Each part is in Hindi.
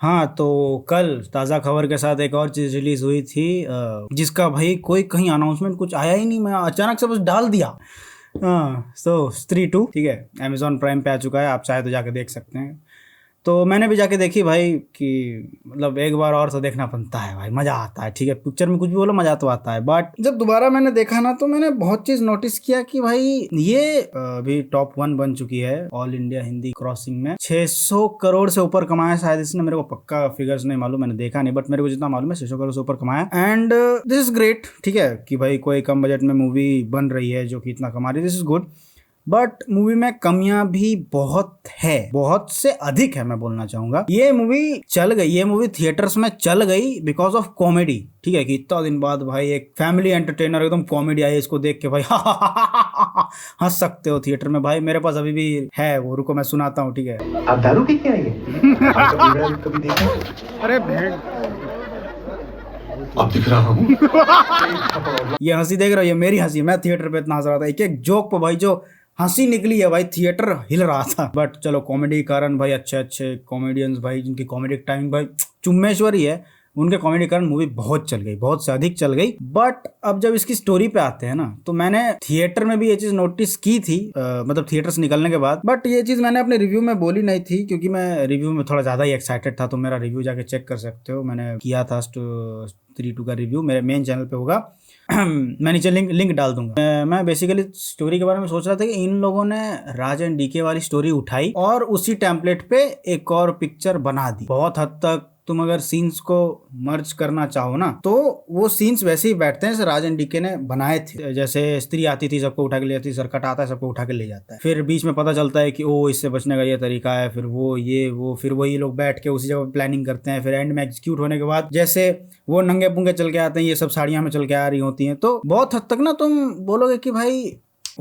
हाँ, तो कल ताज़ा खबर के साथ एक और चीज़ रिलीज़ हुई थी जिसका भाई कोई कहीं अनाउंसमेंट कुछ आया ही नहीं, मैं अचानक से बस डाल दिया। हाँ, तो स्त्री 2 ठीक है, अमेज़न प्राइम पे आ चुका है, आप चाहे तो जाके देख सकते हैं। तो मैंने भी जाके देखी भाई कि मतलब एक बार और तो देखना बनता है भाई, मज़ा आता है। ठीक है, पिक्चर में कुछ भी बोलो मज़ा तो आता है, बट जब दोबारा मैंने देखा ना तो मैंने बहुत चीज़ नोटिस किया कि भाई ये अभी टॉप 1 बन चुकी है ऑल इंडिया हिंदी क्रॉसिंग में। 600 करोड़ से ऊपर कमाया शायद इसने, मेरे को पक्का फिगर्स नहीं मालूम, मैंने देखा नहीं, बट मेरे को जितना मालूम है 600 करोड़ से ऊपर कमाया। एंड दिस इज ग्रेट, ठीक है, कि भाई कोई कम बजट में मूवी बन रही है जो कि इतना कमा रही है, this is good. But movie में कमियां भी बहुत है, बहुत से अधिक है मैं बोलना चाहूंगा। ये मूवी चल गई, ये मूवी थिएटर्स में चल गई बिकॉज ऑफ कॉमेडी। ठीक है, कि इतना दिन बाद भाई एक फैमिली एंटरटेनर एकदम कॉमेडी आई, इसको देख के भाई हंस सकते हो थिएटर में। भाई मेरे पास अभी भी है वो, रुको मैं सुनाता हूँ। ठीक है, आप दारू पी के आएंगे? कभी देखा? अरे भेड़, अब दिख रहा हूँ। ये हंसी देख रहे हो, ये मेरी हंसी, मैं थिएटर पे इतना हंस रहा था, एक एक जोक पे भाई जो हंसी निकली है भाई, थिएटर हिल रहा था। बट चलो कॉमेडी के कारण भाई अच्छे अच्छे कॉमेडियंस भाई, जिनकी कॉमेडी टाइमिंग भाई चुम्मेश्वरी है, उनके कॉमेडी के कारण मूवी बहुत चल गई, बहुत से अधिक चल गई। बट अब जब इसकी स्टोरी पे आते हैं ना, तो मैंने थिएटर में भी ये चीज नोटिस की थी, मतलब थिएटर से निकलने के बाद। बट ये चीज मैंने अपने रिव्यू में बोली नहीं थी, क्योंकि मैं रिव्यू में थोड़ा ज्यादा ही एक्साइटेड था, तो मेरा रिव्यू जाके चेक कर सकते हो, मैंने किया था स्त्री 2 का रिव्यू, मेरे मेन चैनल पे होगा। मैं नीचे लिंक डाल दूंगा। मैं बेसिकली स्टोरी के बारे में सोच रहा था कि इन लोगों ने राज एंड डीके वाली स्टोरी उठाई और उसी टेम्पलेट पे एक और पिक्चर बना दी। बहुत हद तक तुम अगर सीन्स को मर्ज करना चाहो ना, तो वो सीन्स वैसे ही बैठते हैं जैसे राज एंड डीके ने बनाए थे। जैसे स्त्री आती थी, सबको उठा के ले जाती थी, सरकट आता है, सबको उठा के ले जाता है, फिर बीच में पता चलता है कि ओ इससे बचने का ये तरीका है, फिर वो ये वो, फिर वही लोग बैठ के उसी जगह प्लानिंग करते हैं, फिर एंड में एग्जीक्यूट होने के बाद जैसे वो नंगे पुंगे चल के आते हैं, ये सब साड़ियां में चल के आ रही होती हैं। तो बहुत हद तक ना तुम बोलोगे कि भाई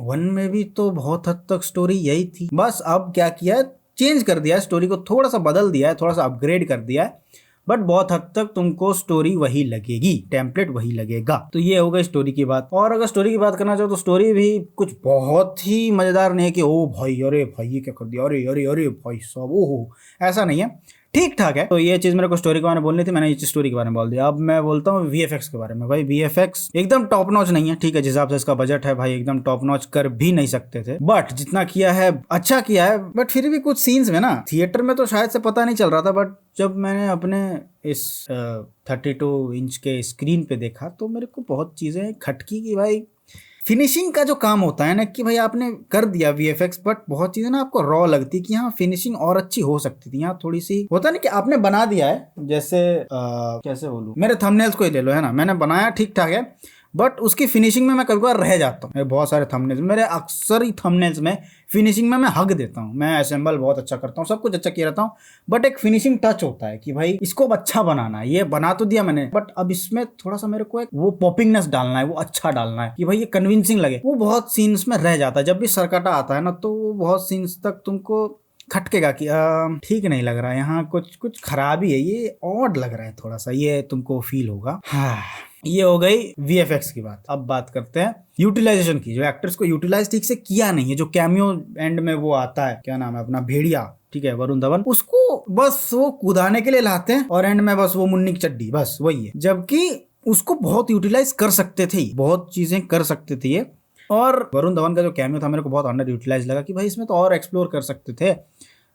1 में भी तो बहुत हद तक स्टोरी यही थी, बस अब क्या किया है, चेंज कर दिया है, स्टोरी को थोड़ा सा बदल दिया है, थोड़ा सा अपग्रेड कर दिया है। बट बहुत हद तक तुमको स्टोरी वही लगेगी, टेम्पलेट वही लगेगा। तो ये हो गई स्टोरी की बात। और अगर स्टोरी की बात करना चाहो तो स्टोरी भी कुछ बहुत ही मजेदार नहीं है कि ओ भाई अरे भाई ये क्या कर दिया, अरे अरे अरे भाई साहब ओहो, ऐसा नहीं है, ठीक ठाक है। तो ये चीज मेरे को स्टोरी के बारे में बोलनी थी, मैंने ये चीज स्टोरी के बारे में बोल दिया। अब मैं बोलता हूँ वीएफएक्स के बारे में। भाई वीएफएक्स एकदम टॉप नॉच नहीं है, ठीक है, जिस हिसाब से इसका बजट है भाई एकदम टॉप नॉच कर भी नहीं सकते थे, बट जितना किया है अच्छा किया है। बट फिर भी कुछ सीन्स में ना, थिएटर में तो शायद से पता नहीं चल रहा था, बट जब मैंने अपने इस 32 इंच के स्क्रीन पे देखा तो मेरे को बहुत चीजें खटकी कि भाई फिनिशिंग का जो काम होता है ना, कि भाई आपने कर दिया वीएफएक्स, बट बहुत चीजें ना आपको रॉ लगती कि यहाँ फिनिशिंग और अच्छी हो सकती थी, यहाँ थोड़ी सी होता नहीं कि आपने बना दिया है, जैसे कैसे बोलूं, मेरे थंबनेल्स को ही ले लो है ना, मैंने बनाया ठीक ठाक है, बट उसकी फिनिशिंग में मैं कभी बार रह जाता हूँ। बहुत सारे थंबनेल्स मेरे, अक्सर ही थंबनेल्स में फिनिशिंग में मैं हग देता हूँ। मैं असेंबल बहुत अच्छा करता हूँ, सब कुछ अच्छा किया रहता हूँ, बट एक फिनिशिंग टच होता है कि भाई इसको अच्छा बनाना है, ये बना तो दिया मैंने, बट अब इसमें थोड़ा सा मेरे को एक वो पॉपिंगनेस डालना है, वो अच्छा डालना है कि भाई ये कन्विंसिंग लगे। वो बहुत सीन्स में रह जाता है, जब भी सरकटा आता है ना, तो वो बहुत सीन्स तक तुमको खटकेगा कि ठीक नहीं लग रहा है, यहाँ कुछ कुछ खराबी है, ये ऑड लग रहा है थोड़ा सा, ये तुमको फील होगा। हाँ, ये हो गई वीएफएक्स की बात। अब बात करते हैं यूटिलाइजेशन की। जो एक्टर्स को यूटिलाइज ठीक से किया नहीं है, जो कैमियो एंड में वो आता है, क्या नाम है अपना, भेड़िया, ठीक है, वरुण धवन, उसको बस वो कूदाने के लिए लाते हैं और एंड में बस वो मुन्नी की चड्डी, बस वही है। जबकि उसको बहुत यूटिलाइज कर सकते थे, बहुत चीजें कर सकते थे ये। और वरुण धवन का जो कैमियो था मेरे को बहुत अंडर यूटिलाइज लगा कि भाई इसमें तो और एक्सप्लोर कर सकते थे।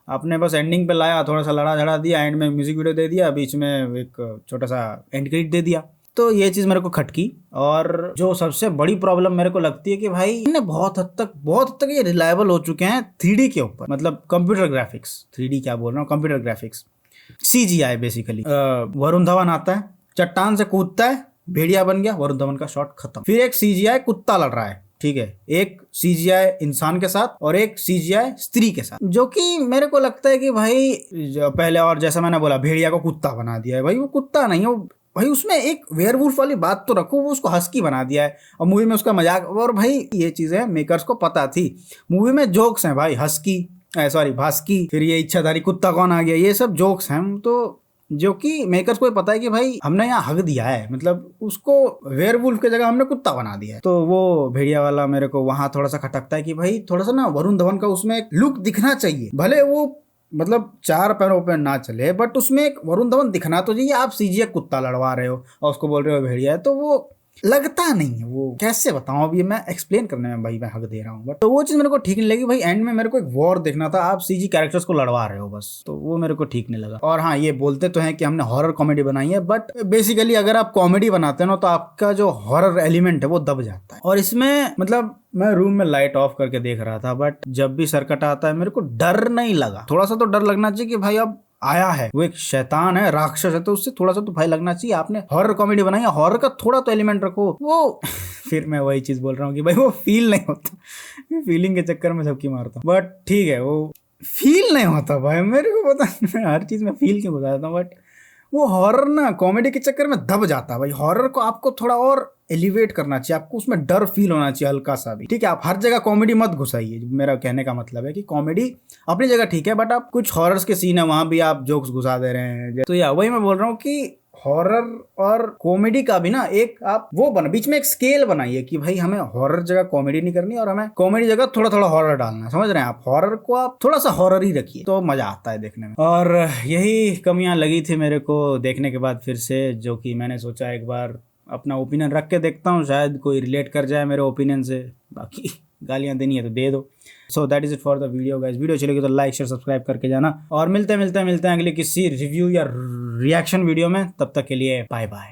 आपने बस एंडिंग पे लाया, थोड़ा सा लड़ा झड़ा दिया, एंड में म्यूजिक वीडियो दे दिया, बीच में एक छोटा सा एंड क्रेडिट दे दिया, तो ये चीज मेरे को खटकी। और जो सबसे बड़ी प्रॉब्लम मेरे को लगती है कि भाई इन्हें बहुत हद तक ये रिलायबल हो चुके हैं 3D के ऊपर, मतलब कंप्यूटर ग्राफिक्स, 3D क्या बोल रहा हूँ, computer graphics, CGI basically. Varun Dhawan आता है, चट्टान से कूदता है, भेड़िया बन गया, वरुण धवन का शॉट खत्म। फिर एक CGI कुत्ता लड़ रहा है, ठीक है, एक CGI इंसान के साथ और एक CGI स्त्री के साथ, जो कि मेरे को लगता है कि भाई पहले, और जैसा मैंने बोला भेड़िया को कुत्ता बना दिया है, भाई वो कुत्ता नहीं है, वो भाई उसमें एक वेयरवुल्फ वाली बात तो रखो, वो उसको हस्की बना दिया है और मूवी में उसका मजाक। और भाई ये चीजें मेकर्स को पता थी, मूवी में जोक्स हैं भाई, हस्की सॉरी भास्की, फिर ये इच्छाधारी कुत्ता कौन आ गया, ये सब जोक्स हैं, तो जो कि मेकर्स को पता है कि भाई हमने यहाँ हक दिया है, मतलब उसको वेयरवुल्फ की जगह हमने कुत्ता बना दिया है। तो वो भेड़िया वाला मेरे को वहां थोड़ा सा खटकता है कि भाई थोड़ा सा ना वरुण धवन का उसमें एक लुक दिखना चाहिए, भले वो मतलब 4 पैरों पे ना चले, बट उसमें एक वरुण धवन दिखना तो चाहिए। आप सीजी कुत्ता लड़वा रहे हो और उसको बोल रहे हो भेड़िया है, तो वो लगता नहीं है। वो कैसे बताऊं, अभी मैं एक्सप्लेन करने में भाई मैं हक दे रहा हूँ, बट तो वो चीज मेरे को ठीक नहीं लगी भाई। एंड में मेरे को एक वॉर देखना था, आप सीजी कैरेक्टर्स को लड़वा रहे हो बस, तो वो मेरे को ठीक नहीं लगा। और हाँ, ये बोलते तो हैं कि हमने हॉरर कॉमेडी बनाई है, बट बेसिकली अगर आप कॉमेडी बनाते हो ना तो आपका जो हॉरर एलिमेंट है वो दब जाता है। और इसमें मतलब मैं रूम में लाइट ऑफ करके देख रहा था, बट जब भी सरकट आता है मेरे को डर नहीं लगा। थोड़ा सा तो डर लगना चाहिए कि भाई अब आया है, वो एक शैतान है, राक्षस है, तो उससे थोड़ा सा तो भाई लगना चाहिए। आपने हॉरर कॉमेडी बनाई है, हॉरर का थोड़ा तो एलिमेंट रखो। वो फिर मैं वही चीज बोल रहा हूँ कि भाई वो फील नहीं होता। मैं फीलिंग के चक्कर में झपकी मारता हूँ, बट ठीक है, वो फील नहीं होता भाई मेरे को पता नहीं, हर चीज में फील क्यों बता देता हूँ, बट वो हॉरर ना कॉमेडी के चक्कर में दब जाता है भाई। हॉरर को आपको थोड़ा और एलिवेट करना चाहिए, आपको उसमें डर फील होना चाहिए हल्का सा भी। ठीक है, आप हर जगह कॉमेडी मत घुसाइए। मेरा कहने का मतलब है कि कॉमेडी अपनी जगह ठीक है, बट आप कुछ हॉरर्स के सीन है वहां भी आप जोक्स घुसा दे रहे हैं। तो या वही मैं बोल रहा हूँ कि हॉरर और कॉमेडी का भी ना एक आप वो बना, बीच में एक स्केल बनाइए कि भाई हमें हॉरर जगह कॉमेडी नहीं करनी और हमें कॉमेडी जगह थोड़ा थोड़ा हॉरर डालना है। समझ रहे हैं आप, हॉरर को आप थोड़ा सा हॉरर ही रखिए तो मजा आता है देखने में। और यही कमियां लगी थी मेरे को देखने के बाद फिर से, जो कि मैंने सोचा एक बार अपना ओपिनियन रख के देखता हूँ, शायद कोई रिलेट कर जाए मेरे ओपिनियन से। बाकी गालियां देनी है तो दे दो। So that is it for the video guys. Video चलेगी तो लाइक शेयर सब्सक्राइब करके जाना, और मिलते हैं अगले किसी रिव्यू या रिएक्शन वीडियो में। तब तक के लिए बाय बाय।